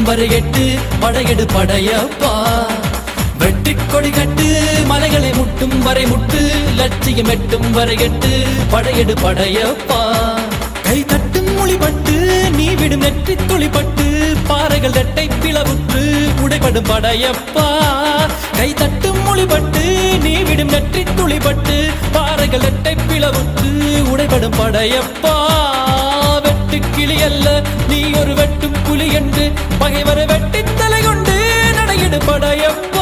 வரை எட்டு படையெடு படையப்பா. வெட்டி கொடி கட்டு மலைகளை முட்டும் வரை முட்டு லட்சியம் எட்டும் வரை எட்டு படையெடு படையப்பா. கை தட்டும் மொழிபட்டு நீ விடும் நெற்றி துளிப்பட்டு பாறைகள் ரெட்டை பிளவுற்று உடைபடும் படையப்பா. கை தட்டும் மொழிபட்டு நீ விடும் நெற்றி துளிப்பட்டு பாறைகள் ரெட்டை பிளவுற்று உடைபடும் படையப்பா. வெட்டு கிளி அல்ல நீ ஒரு வெட்டும் புலி என்று பகைவரை வெட்டி தலை கொண்டு நடையிடு படையப்பா.